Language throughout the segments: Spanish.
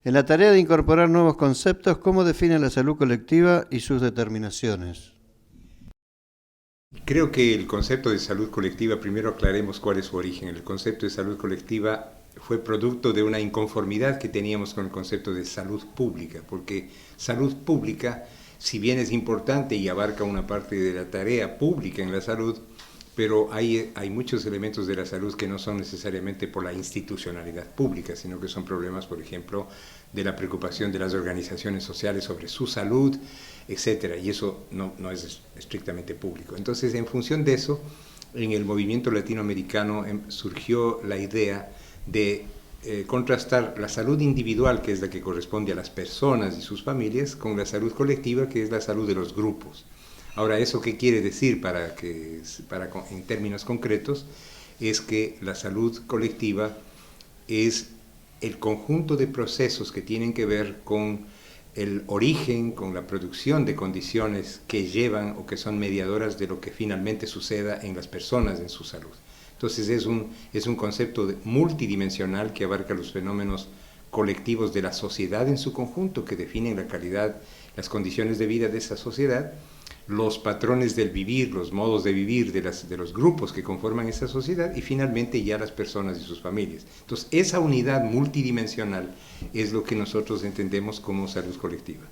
En la tarea de incorporar nuevos conceptos, ¿cómo define la salud colectiva y sus determinaciones? Creo que el concepto de salud colectiva, primero aclaremos cuál es su origen. El concepto de salud colectiva fue producto de una inconformidad que teníamos con el concepto de salud pública, porque salud pública, si bien es importante y abarca una parte de la tarea pública en la salud, pero hay muchos elementos de la salud que no son necesariamente por la institucionalidad pública, sino que son problemas, por ejemplo, de la preocupación de las organizaciones sociales sobre su salud, etcétera, y eso no es estrictamente público. Entonces, en función de eso, en el movimiento latinoamericano surgió la idea de contrastar la salud individual, que es la que corresponde a las personas y sus familias, con la salud colectiva, que es la salud de los grupos. Ahora, ¿eso qué quiere decir en términos concretos? Es que la salud colectiva es el conjunto de procesos que tienen que ver con el origen, con la producción de condiciones que llevan o que son mediadoras de lo que finalmente suceda en las personas en su salud. Entonces es un concepto multidimensional que abarca los fenómenos colectivos de la sociedad en su conjunto, que definen la calidad, las condiciones de vida de esa sociedad, los patrones del vivir, los modos de vivir de los grupos que conforman esa sociedad y finalmente ya las personas y sus familias. Entonces, esa unidad multidimensional es lo que nosotros entendemos como salud colectiva.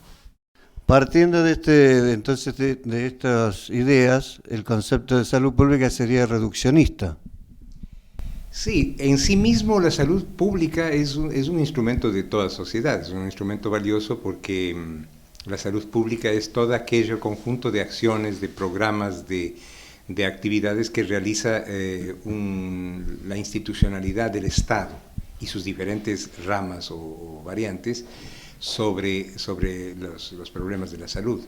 Partiendo entonces de estas ideas, el concepto de salud pública sería reduccionista. Sí, en sí mismo la salud pública es un instrumento de toda sociedad, es un instrumento valioso porque la salud pública es todo aquello conjunto de acciones, de programas, de actividades que realiza la institucionalidad del Estado y sus diferentes ramas o variantes sobre los problemas de la salud.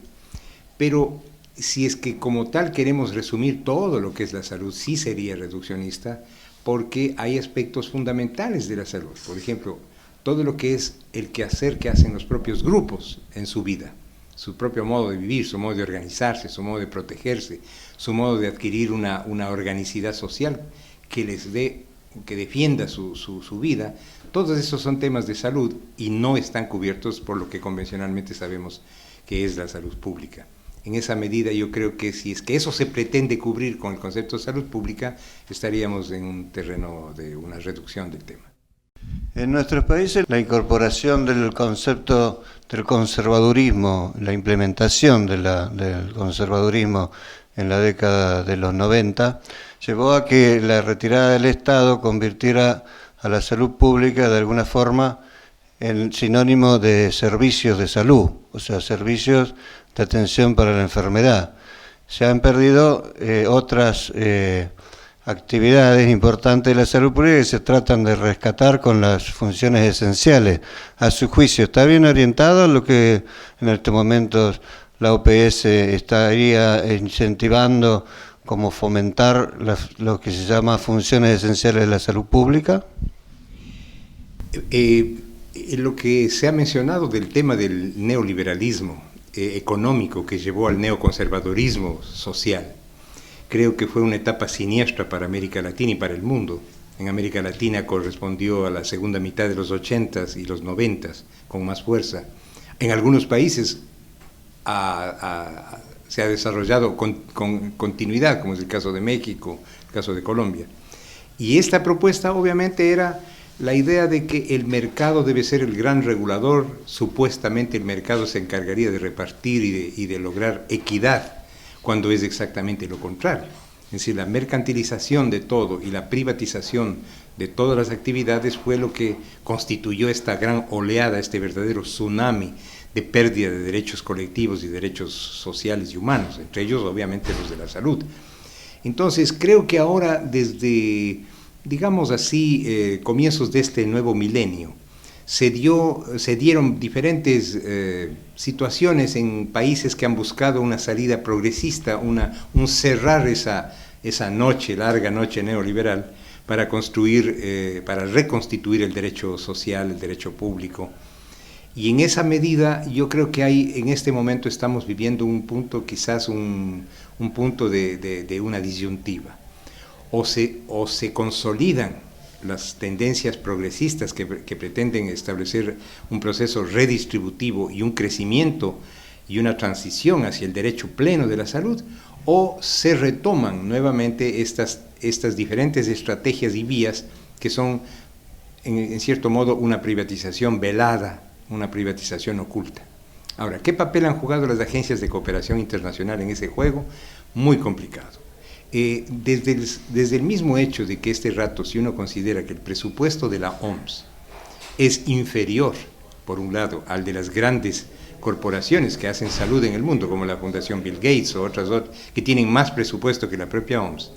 Pero si es que como tal queremos resumir todo lo que es la salud, sí sería reduccionista, porque hay aspectos fundamentales de la salud. Por ejemplo, todo lo que es el quehacer que hacen los propios grupos en su vida, su propio modo de vivir, su modo de organizarse, su modo de protegerse, su modo de adquirir una organicidad social que que defienda su vida. Todos esos son temas de salud y no están cubiertos por lo que convencionalmente sabemos que es la salud pública. En esa medida yo creo que si es que eso se pretende cubrir con el concepto de salud pública, estaríamos en un terreno de una reducción del tema. En nuestros países, la incorporación del concepto del conservadurismo, la implementación del conservadurismo en la década de los 90, llevó a que la retirada del Estado convirtiera a la salud pública de alguna forma en sinónimo de servicios de salud, o sea, servicios de atención para la enfermedad. Se han perdido otras actividades importantes de la salud pública que se tratan de rescatar con las funciones esenciales. A su juicio, ¿está bien orientado lo que en estos momentos la OPS estaría incentivando como fomentar lo que se llama funciones esenciales de la salud pública? Lo que se ha mencionado del tema del neoliberalismo económico que llevó al neoconservadurismo social, creo que fue una etapa siniestra para América Latina y para el mundo. En América Latina correspondió a la segunda mitad de los 80s y los 90s con más fuerza. En algunos países se ha desarrollado con continuidad, como es el caso de México, el caso de Colombia. Y esta propuesta obviamente era la idea de que el mercado debe ser el gran regulador, supuestamente el mercado se encargaría de repartir y de lograr equidad, cuando es exactamente lo contrario. Es decir, la mercantilización de todo y la privatización de todas las actividades fue lo que constituyó esta gran oleada, este verdadero tsunami de pérdida de derechos colectivos y derechos sociales y humanos, entre ellos obviamente los de la salud. Entonces creo que ahora desde, digamos así, comienzos de este nuevo milenio, se dieron diferentes situaciones en países que han buscado una salida progresista, un cerrar esa noche, larga noche neoliberal, para reconstituir el derecho social, el derecho público. Y en esa medida yo creo que en este momento estamos viviendo un punto, quizás un punto de una disyuntiva. O se consolidan las tendencias progresistas que pretenden establecer un proceso redistributivo y un crecimiento y una transición hacia el derecho pleno de la salud, o se retoman nuevamente estas diferentes estrategias y vías que son, en cierto modo, una privatización velada, una privatización oculta. Ahora, ¿qué papel han jugado las agencias de cooperación internacional en ese juego? Muy complicado. Desde el mismo hecho de que este rato, si uno considera que el presupuesto de la OMS es inferior, por un lado, al de las grandes corporaciones que hacen salud en el mundo, como la Fundación Bill Gates o otras que tienen más presupuesto que la propia OMS,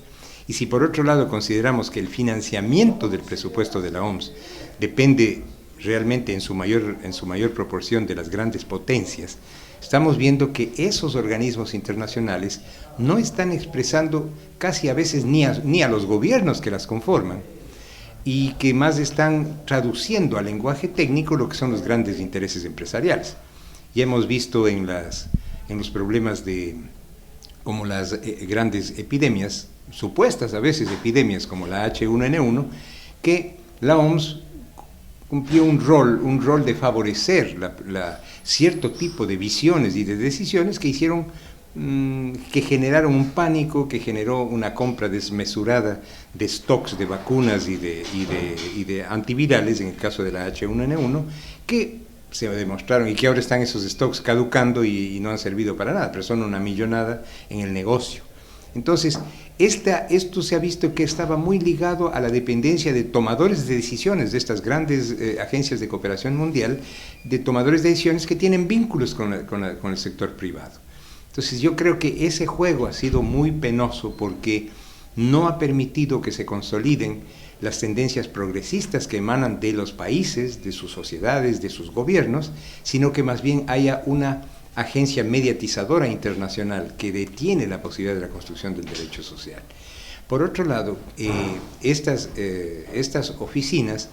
y si por otro lado consideramos que el financiamiento del presupuesto de la OMS depende realmente en su mayor proporción de las grandes potencias, estamos viendo que esos organismos internacionales no están expresando casi a veces ni a los gobiernos que las conforman, y que más están traduciendo al lenguaje técnico lo que son los grandes intereses empresariales. Ya hemos visto en los problemas como las grandes epidemias, supuestas a veces epidemias como la H1N1, que la OMS cumplió un rol de favorecer cierto tipo de visiones y de decisiones que hicieron, que generaron un pánico, que generó una compra desmesurada de stocks de vacunas y de antivirales, en el caso de la H1N1, que se demostraron, y que ahora están esos stocks caducando y no han servido para nada, pero son una millonada en el negocio. Entonces, esto se ha visto que estaba muy ligado a la dependencia de tomadores de decisiones de estas grandes agencias de cooperación mundial, de tomadores de decisiones que tienen vínculos con el sector privado. Entonces, yo creo que ese juego ha sido muy penoso porque no ha permitido que se consoliden las tendencias progresistas que emanan de los países, de sus sociedades, de sus gobiernos, sino que más bien haya una agencia mediatizadora internacional que detiene la posibilidad de la construcción del derecho social. Por otro lado, estas oficinas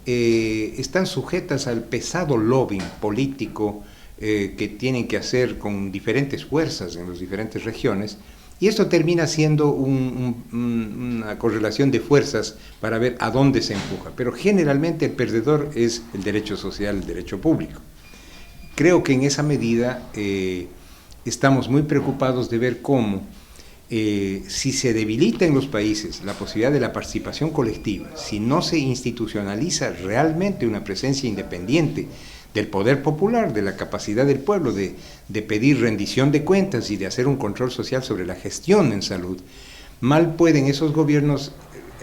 están sujetas al pesado lobbying político que tienen que hacer con diferentes fuerzas en las diferentes regiones, y esto termina siendo una correlación de fuerzas para ver a dónde se empuja, pero generalmente el perdedor es el derecho social, el derecho público. Creo que en esa medida estamos muy preocupados de ver cómo, si se debilita en los países la posibilidad de la participación colectiva, si no se institucionaliza realmente una presencia independiente del poder popular, de la capacidad del pueblo de pedir rendición de cuentas y de hacer un control social sobre la gestión en salud, mal pueden esos gobiernos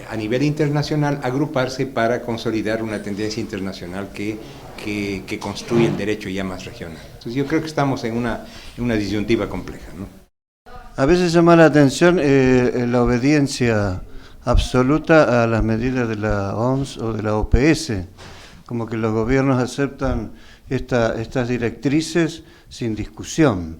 a nivel internacional agruparse para consolidar una tendencia internacional que construye el derecho ya más regional. Entonces yo creo que estamos en una disyuntiva compleja, ¿no? A veces llama la atención la obediencia absoluta a las medidas de la OMS o de la OPS, como que los gobiernos aceptan estas directrices sin discusión.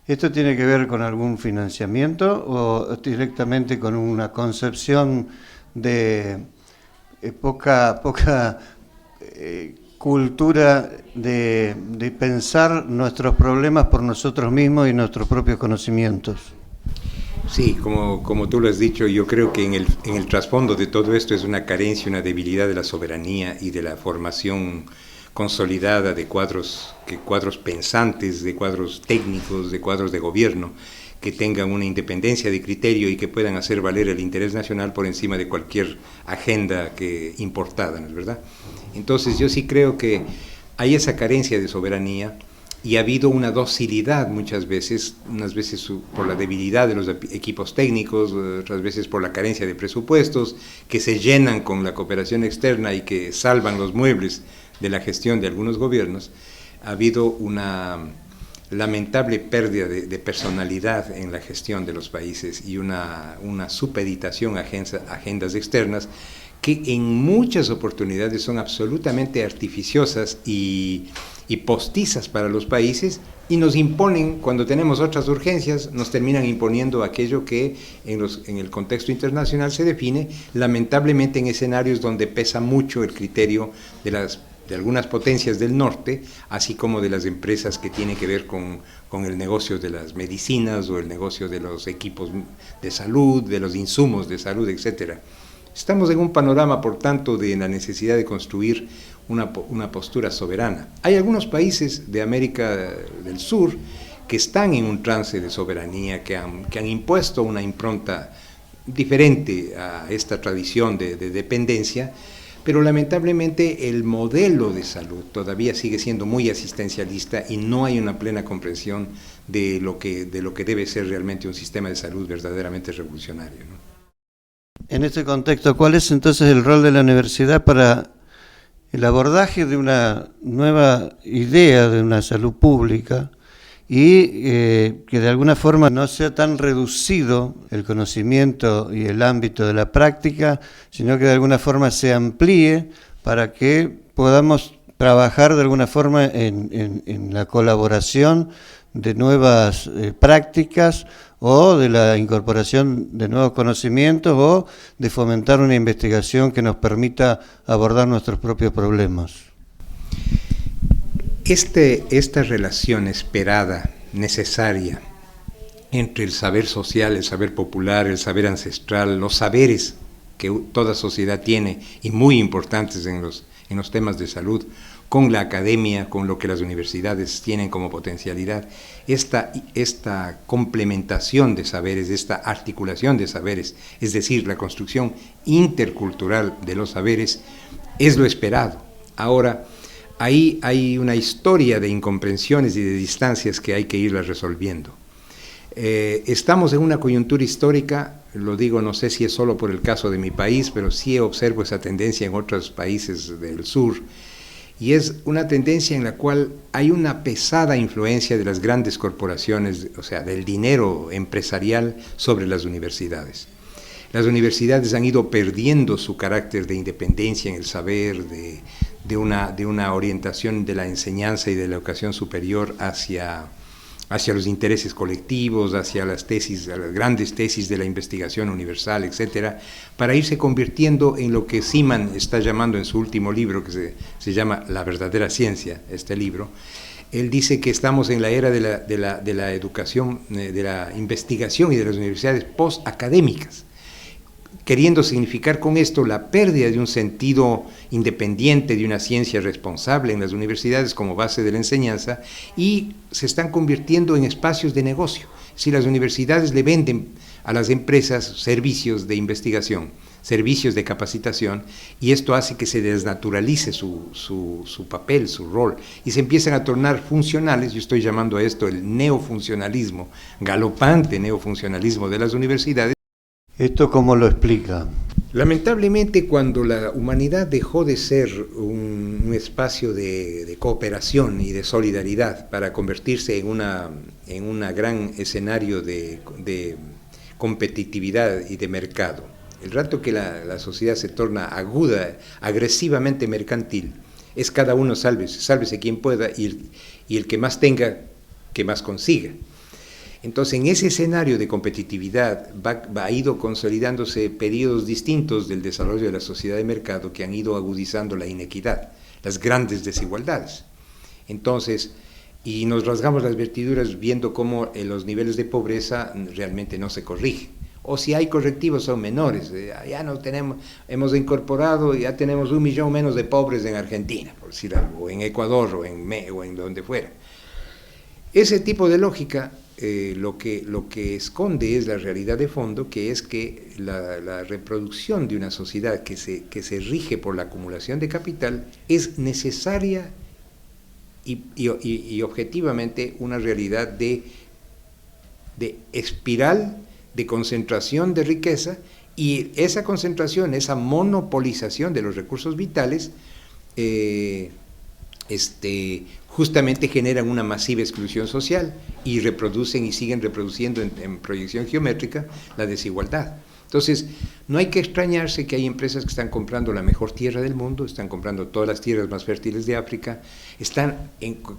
¿Esto tiene que ver con algún financiamiento o directamente con una concepción de poca cultura de pensar nuestros problemas por nosotros mismos y nuestros propios conocimientos? Sí, como tú lo has dicho, yo creo que en el trasfondo de todo esto es una carencia, una debilidad de la soberanía y de la formación consolidada de cuadros pensantes, de cuadros técnicos, de cuadros de gobierno, que tengan una independencia de criterio y que puedan hacer valer el interés nacional por encima de cualquier agenda importada, ¿no es verdad? Entonces yo sí creo que hay esa carencia de soberanía y ha habido una docilidad muchas veces, unas veces por la debilidad de los equipos técnicos, otras veces por la carencia de presupuestos, que se llenan con la cooperación externa y que salvan los muebles de la gestión de algunos gobiernos. Ha habido una lamentable pérdida de personalidad en la gestión de los países y una supeditación a agendas externas que en muchas oportunidades son absolutamente artificiosas y postizas para los países, y nos imponen, cuando tenemos otras urgencias, nos terminan imponiendo aquello que en el contexto internacional se define, lamentablemente en escenarios donde pesa mucho el criterio de algunas potencias del norte, así como de las empresas que tienen que ver con el negocio de las medicinas o el negocio de los equipos de salud, de los insumos de salud, etc. Estamos en un panorama, por tanto, de la necesidad de construir una postura soberana. Hay algunos países de América del Sur que están en un trance de soberanía, que han impuesto una impronta diferente a esta tradición de dependencia, pero lamentablemente el modelo de salud todavía sigue siendo muy asistencialista y no hay una plena comprensión de lo que debe ser realmente un sistema de salud verdaderamente revolucionario, ¿no? En este contexto, ¿cuál es entonces el rol de la universidad para el abordaje de una nueva idea de una salud pública y que de alguna forma no sea tan reducido el conocimiento y el ámbito de la práctica, sino que de alguna forma se amplíe para que podamos trabajar de alguna forma en la colaboración de nuevas prácticas o de la incorporación de nuevos conocimientos o de fomentar una investigación que nos permita abordar nuestros propios problemas? Esta relación esperada, necesaria, entre el saber social, el saber popular, el saber ancestral, los saberes que toda sociedad tiene y muy importantes en los temas de salud, con la academia, con lo que las universidades tienen como potencialidad, esta complementación de saberes, esta articulación de saberes, es decir, la construcción intercultural de los saberes, es lo esperado. Ahora, ahí hay una historia de incomprensiones y de distancias que hay que irlas resolviendo. Estamos en una coyuntura histórica, lo digo, no sé si es solo por el caso de mi país, pero sí observo esa tendencia en otros países del sur, y es una tendencia en la cual hay una pesada influencia de las grandes corporaciones, o sea, del dinero empresarial sobre las universidades. Las universidades han ido perdiendo su carácter de independencia en el saber, de una orientación de la enseñanza y de la educación superior hacia los intereses colectivos, hacia las grandes tesis de la investigación universal, etcétera, para irse convirtiendo en lo que Seaman está llamando en su último libro, que se llama La verdadera ciencia, este libro. Él dice que estamos en la era de la educación, de la investigación y de las universidades post-académicas, queriendo significar con esto la pérdida de un sentido independiente, de una ciencia responsable en las universidades como base de la enseñanza, y se están convirtiendo en espacios de negocio. Si las universidades le venden a las empresas servicios de investigación, servicios de capacitación, y esto hace que se desnaturalice su papel, su rol, y se empiezan a tornar funcionales. Yo estoy llamando a esto el neofuncionalismo, galopante neofuncionalismo de las universidades. ¿Esto cómo lo explica? Lamentablemente, cuando la humanidad dejó de ser un espacio de cooperación y de solidaridad para convertirse en un gran escenario de competitividad y de mercado, el rato que la sociedad se torna aguda, agresivamente mercantil, es cada uno sálvese quien pueda, y el que más tenga, que más consiga. Entonces, en ese escenario de competitividad ha ido consolidándose periodos distintos del desarrollo de la sociedad de mercado que han ido agudizando la inequidad, las grandes desigualdades. Entonces, y nos rasgamos las vestiduras viendo cómo los niveles de pobreza realmente no se corrigen. O si hay correctivos son menores. Ya no tenemos, hemos incorporado, ya tenemos 1 millón menos de pobres en Argentina, por decir algo, o en Ecuador, o en donde fuera. Ese tipo de lógica lo que esconde es la realidad de fondo, que es que la reproducción de una sociedad que se rige por la acumulación de capital es necesaria y objetivamente una realidad de espiral de concentración de riqueza, y esa concentración, esa monopolización de los recursos vitales, justamente generan una masiva exclusión social y reproducen y siguen reproduciendo en proyección geométrica la desigualdad. Entonces, no hay que extrañarse que hay empresas que están comprando la mejor tierra del mundo, están comprando todas las tierras más fértiles de África, están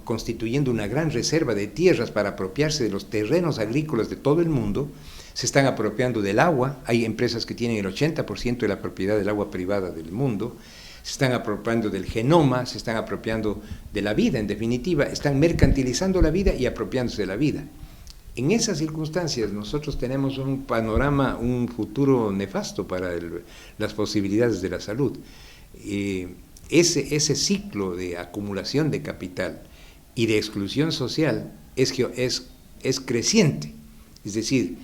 constituyendo una gran reserva de tierras para apropiarse de los terrenos agrícolas de todo el mundo, se están apropiando del agua, hay empresas que tienen el 80% de la propiedad del agua privada del mundo, se están apropiando del genoma, se están apropiando de la vida, en definitiva, están mercantilizando la vida y apropiándose de la vida. En esas circunstancias nosotros tenemos un panorama, un futuro nefasto para las posibilidades de la salud. Ese ciclo de acumulación de capital y de exclusión social es creciente. Es decir,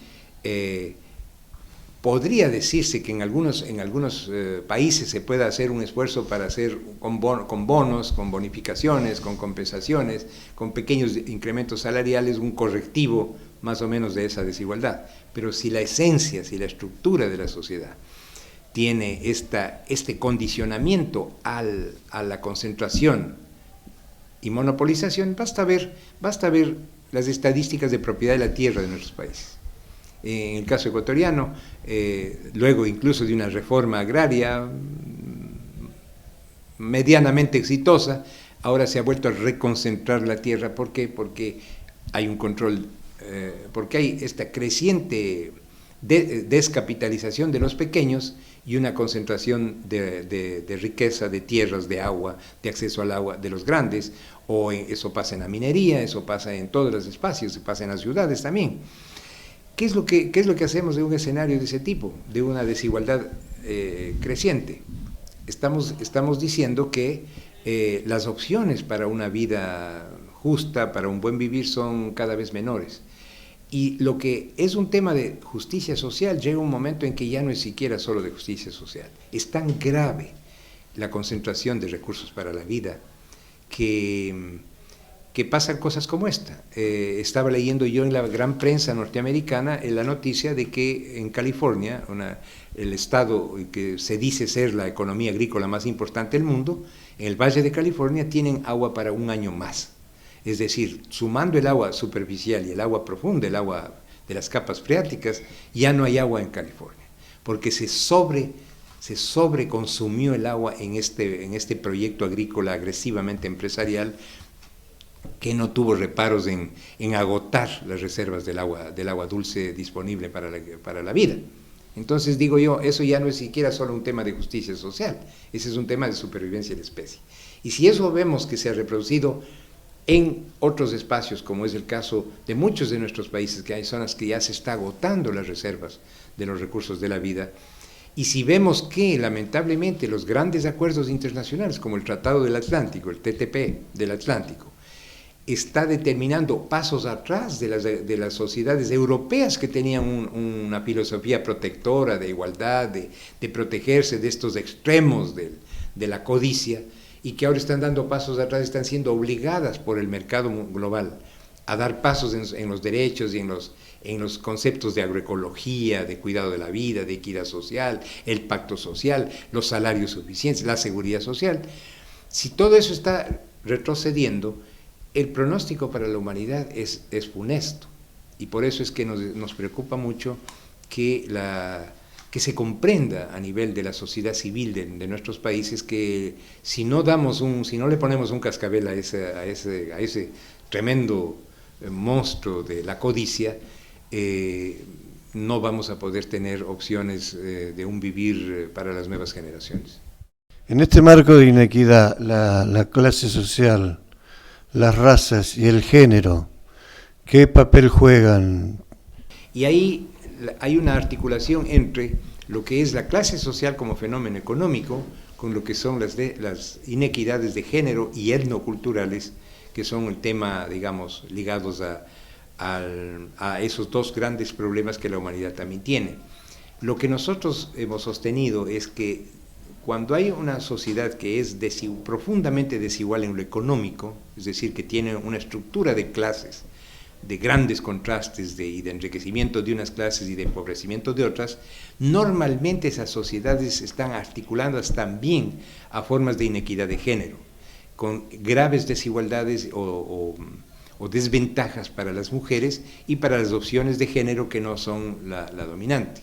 podría decirse que en algunos países se pueda hacer un esfuerzo para hacer con bonos, con bonificaciones, con compensaciones, con pequeños incrementos salariales, un correctivo más o menos de esa desigualdad. Pero si la esencia, si la estructura de la sociedad tiene este condicionamiento a la concentración y monopolización, basta ver las estadísticas de propiedad de la tierra de nuestros países. En el caso ecuatoriano, luego incluso de una reforma agraria medianamente exitosa, ahora se ha vuelto a reconcentrar la tierra. ¿Por qué? Porque hay un control, porque hay esta creciente descapitalización de los pequeños y una concentración de riqueza, de tierras, de agua, de acceso al agua de los grandes, eso pasa en la minería, eso pasa en todos los espacios, se pasa en las ciudades también. ¿Qué es lo que hacemos de un escenario de ese tipo, de una desigualdad creciente? Estamos diciendo que las opciones para una vida justa, para un buen vivir, son cada vez menores. Y lo que es un tema de justicia social llega un momento en que ya no es siquiera solo de justicia social. Es tan grave la concentración de recursos para la vida que pasan cosas como esta. Estaba leyendo yo en la gran prensa norteamericana la noticia de que en California, el estado que se dice ser la economía agrícola más importante del mundo, en el Valle de California tienen agua para un año más. Es decir, sumando el agua superficial y el agua profunda, el agua de las capas freáticas, ya no hay agua en California, porque se sobreconsumió el agua en este proyecto agrícola agresivamente empresarial, que no tuvo reparos en agotar las reservas del agua dulce disponible para la vida. Entonces digo yo, eso ya no es siquiera solo un tema de justicia social, ese es un tema de supervivencia de la especie. Y si eso vemos que se ha reproducido en otros espacios, como es el caso de muchos de nuestros países, que hay zonas que ya se está agotando las reservas de los recursos de la vida, y si vemos que lamentablemente los grandes acuerdos internacionales, como el Tratado del Atlántico, el TTP del Atlántico, está determinando pasos atrás de las sociedades europeas que tenían una filosofía protectora de igualdad, de protegerse de estos extremos de la codicia, y que ahora están dando pasos atrás, están siendo obligadas por el mercado global a dar pasos en los derechos y en los conceptos de agroecología, de cuidado de la vida, de equidad social, el pacto social, los salarios suficientes, la seguridad social. Si todo eso está retrocediendo, el pronóstico para la humanidad es funesto, y por eso es que nos preocupa mucho que se comprenda a nivel de la sociedad civil de nuestros países que si no le ponemos un cascabel a ese tremendo monstruo de la codicia, no vamos a poder tener opciones de un vivir para las nuevas generaciones. En este marco de inequidad, la clase social, las razas y el género, ¿qué papel juegan? Y ahí hay una articulación entre lo que es la clase social como fenómeno económico con lo que son las inequidades de género y etnoculturales, que son el tema, digamos, ligados a esos dos grandes problemas que la humanidad también tiene. Lo que nosotros hemos sostenido es que cuando hay una sociedad que es profundamente desigual en lo económico, es decir, que tiene una estructura de clases, de grandes contrastes y de enriquecimiento de unas clases y de empobrecimiento de otras, normalmente esas sociedades están articuladas también a formas de inequidad de género, con graves desigualdades o desventajas para las mujeres y para las opciones de género que no son la dominante.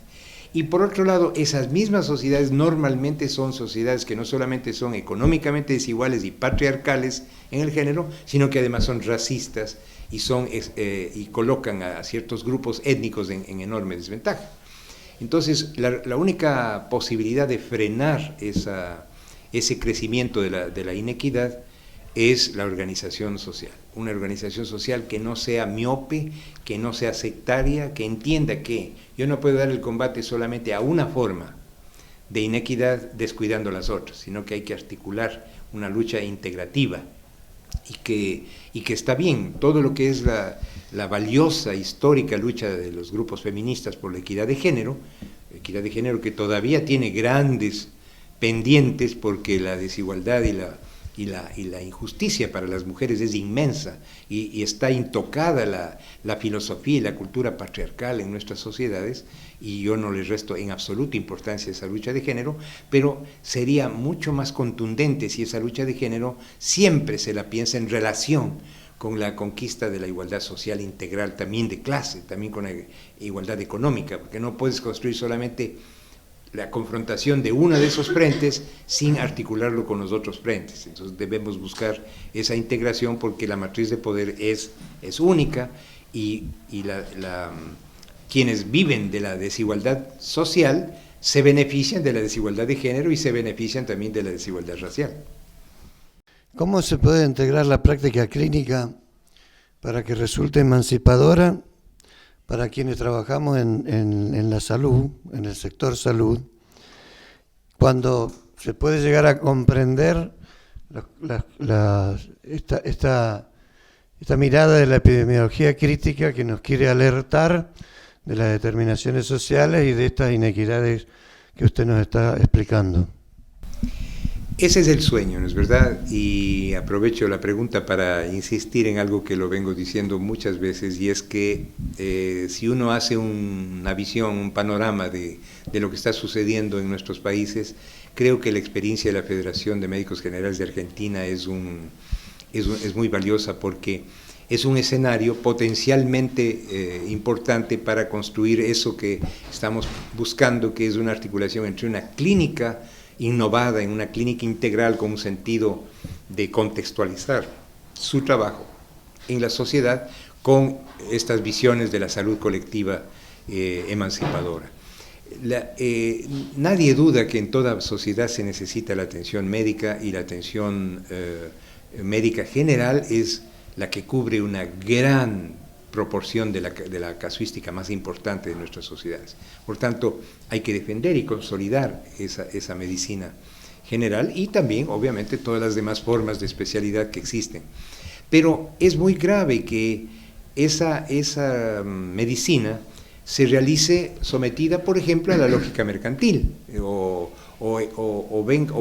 Y por otro lado, esas mismas sociedades normalmente son sociedades que no solamente son económicamente desiguales y patriarcales en el género, sino que además son racistas y colocan a ciertos grupos étnicos en enorme desventaja. Entonces, la única posibilidad de frenar ese crecimiento de la inequidad es la organización social. Una organización social que no sea miope, que no sea sectaria, que entienda que yo no puedo dar el combate solamente a una forma de inequidad descuidando las otras, sino que hay que articular una lucha integrativa y que está bien, todo lo que es la valiosa, histórica lucha de los grupos feministas por la equidad de género que todavía tiene grandes pendientes porque la desigualdad y la injusticia para las mujeres es inmensa y está intocada la filosofía y la cultura patriarcal en nuestras sociedades, y yo no les resto en absoluta importancia esa lucha de género, pero sería mucho más contundente si esa lucha de género siempre se la piensa en relación con la conquista de la igualdad social integral, también de clase, también con la igualdad económica, porque no puedes construir solamente la confrontación de uno de esos frentes sin articularlo con los otros frentes. Entonces debemos buscar esa integración porque la matriz de poder es única y quienes viven de la desigualdad social se benefician de la desigualdad de género y se benefician también de la desigualdad racial. ¿Cómo se puede integrar la práctica clínica para que resulte emancipadora para quienes trabajamos en la salud, en el sector salud, cuando se puede llegar a comprender esta mirada de la epidemiología crítica que nos quiere alertar de las determinaciones sociales y de estas inequidades que usted nos está explicando? Ese es el sueño, ¿no es verdad? Y aprovecho la pregunta para insistir en algo que lo vengo diciendo muchas veces, y es que si uno hace una visión, un panorama de lo que está sucediendo en nuestros países, creo que la experiencia de la Federación de Médicos Generales de Argentina es muy valiosa porque es un escenario potencialmente importante para construir eso que estamos buscando, que es una articulación entre una clínica innovada, en una clínica integral con un sentido de contextualizar su trabajo en la sociedad con estas visiones de la salud colectiva emancipadora. Nadie duda que en toda sociedad se necesita la atención médica, y la atención médica general es la que cubre una gran proporción de la casuística más importante de nuestras sociedades. Por tanto, hay que defender y consolidar esa medicina general y también, obviamente, todas las demás formas de especialidad que existen. Pero es muy grave que esa medicina se realice sometida, por ejemplo, a la lógica mercantil o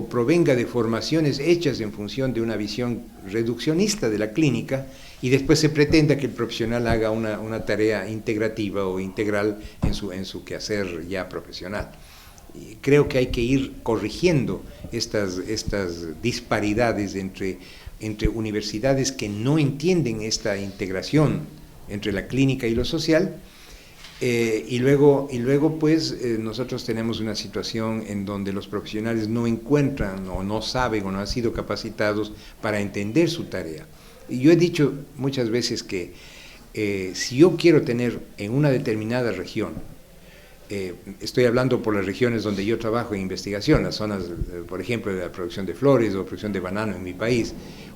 provenga de formaciones hechas en función de una visión reduccionista de la clínica, y después se pretenda que el profesional haga una tarea integrativa o integral en su quehacer ya profesional. Y creo que hay que ir corrigiendo estas disparidades entre universidades que no entienden esta integración entre la clínica y lo social. Y luego pues nosotros tenemos una situación en donde los profesionales no encuentran o no saben o no han sido capacitados para entender su tarea. Y yo he dicho muchas veces que si yo quiero tener en una determinada región, estoy hablando por las regiones donde yo trabajo en investigación, las zonas, por ejemplo, de la producción de flores o producción de banano en mi país,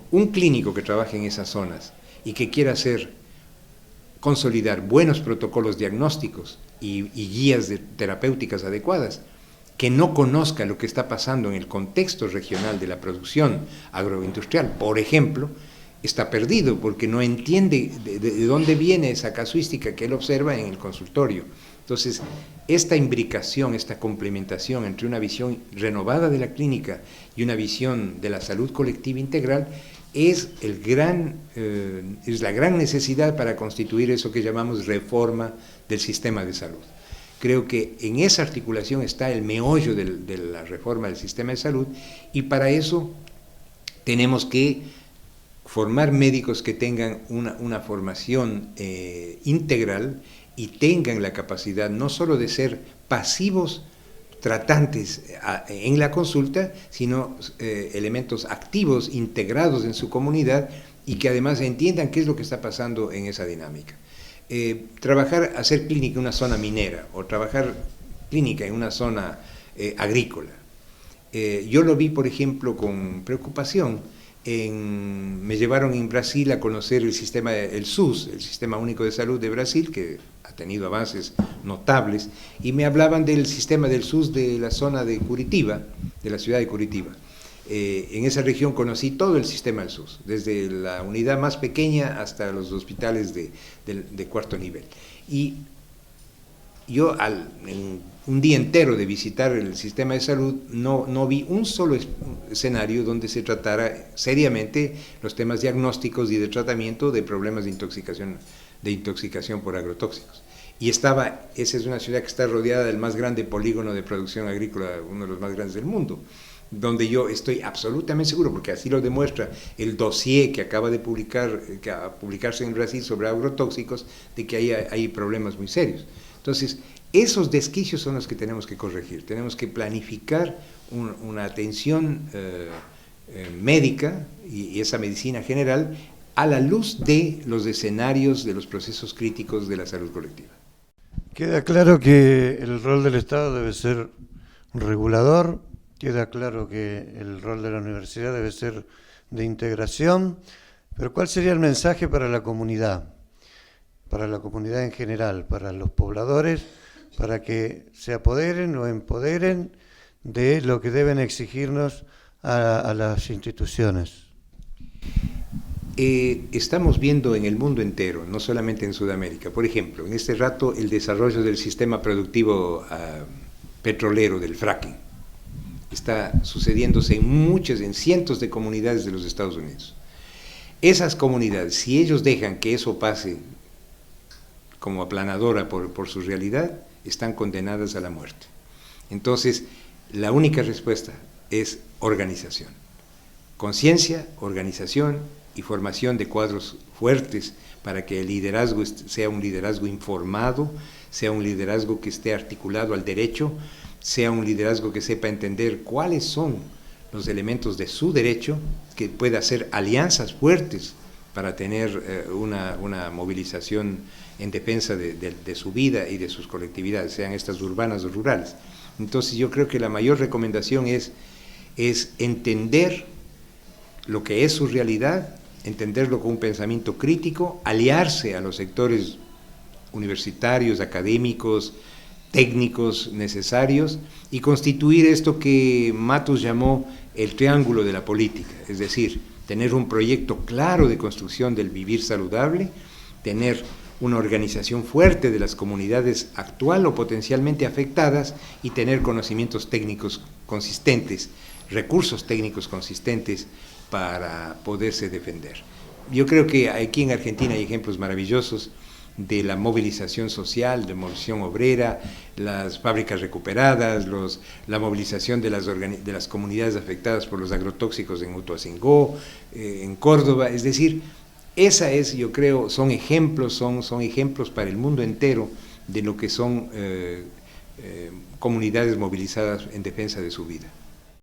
un clínico que trabaje en esas zonas y que quiera consolidar buenos protocolos diagnósticos y guías terapéuticas adecuadas, que no conozca lo que está pasando en el contexto regional de la producción agroindustrial, por ejemplo, está perdido porque no entiende de dónde viene esa casuística que él observa en el consultorio. Entonces, esta imbricación, esta complementación entre una visión renovada de la clínica y una visión de la salud colectiva integral es la gran necesidad para constituir eso que llamamos reforma del sistema de salud. Creo que en esa articulación está el meollo de la reforma del sistema de salud, y para eso tenemos que formar médicos que tengan una formación integral y tengan la capacidad no solo de ser pasivos tratantes en la consulta, sino elementos activos, integrados en su comunidad, y que además entiendan qué es lo que está pasando en esa dinámica. Hacer clínica en una zona minera o trabajar clínica en una zona agrícola. Yo lo vi, por ejemplo, con preocupación me llevaron en Brasil a conocer el sistema, el SUS, el Sistema Único de Salud de Brasil, que ha tenido avances notables, y me hablaban del sistema del SUS de la zona de Curitiba, de la ciudad de Curitiba. En esa región conocí todo el sistema del SUS, desde la unidad más pequeña hasta los hospitales de cuarto nivel. Y yo en un día entero de visitar el sistema de salud no vi un solo escenario donde se tratara seriamente los temas diagnósticos y de tratamiento de problemas de intoxicación por agrotóxicos. Y esa es una ciudad que está rodeada del más grande polígono de producción agrícola, uno de los más grandes del mundo, donde yo estoy absolutamente seguro, porque así lo demuestra el dossier que acaba de publicarse en Brasil sobre agrotóxicos, de que hay problemas muy serios. Entonces, esos desquicios son los que tenemos que corregir. Tenemos que planificar una atención médica y esa medicina general a la luz de los escenarios de los procesos críticos de la salud colectiva. Queda claro que el rol del Estado debe ser regulador, queda claro que el rol de la universidad debe ser de integración, pero ¿cuál sería el mensaje para la comunidad en general, para los pobladores, para que se apoderen o empoderen de lo que deben exigirnos a las instituciones? Estamos viendo en el mundo entero, no solamente en Sudamérica, por ejemplo, en este rato el desarrollo del sistema productivo petrolero, del fracking, está sucediéndose en cientos de comunidades de los Estados Unidos. Esas comunidades, si ellos dejan que eso pase como aplanadora por su realidad, están condenadas a la muerte. Entonces, la única respuesta es organización. Conciencia, organización y formación de cuadros fuertes para que el liderazgo sea un liderazgo informado, sea un liderazgo que esté articulado al derecho, sea un liderazgo que sepa entender cuáles son los elementos de su derecho, que pueda hacer alianzas fuertes para tener una movilización en defensa de su vida y de sus colectividades, sean estas urbanas o rurales. Entonces yo creo que la mayor recomendación es entender lo que es su realidad, entenderlo con un pensamiento crítico, aliarse a los sectores universitarios, académicos, técnicos necesarios y constituir esto que Matus llamó el triángulo de la política, es decir, tener un proyecto claro de construcción del vivir saludable, tener una organización fuerte de las comunidades actual o potencialmente afectadas y tener conocimientos técnicos consistentes, recursos técnicos consistentes para poderse defender. Yo creo que aquí en Argentina hay ejemplos maravillosos de la movilización social, de movilización obrera, las fábricas recuperadas, la movilización de las comunidades afectadas por los agrotóxicos en Utuazingó, en Córdoba, es decir, yo creo, son ejemplos para el mundo entero de lo que son comunidades movilizadas en defensa de su vida.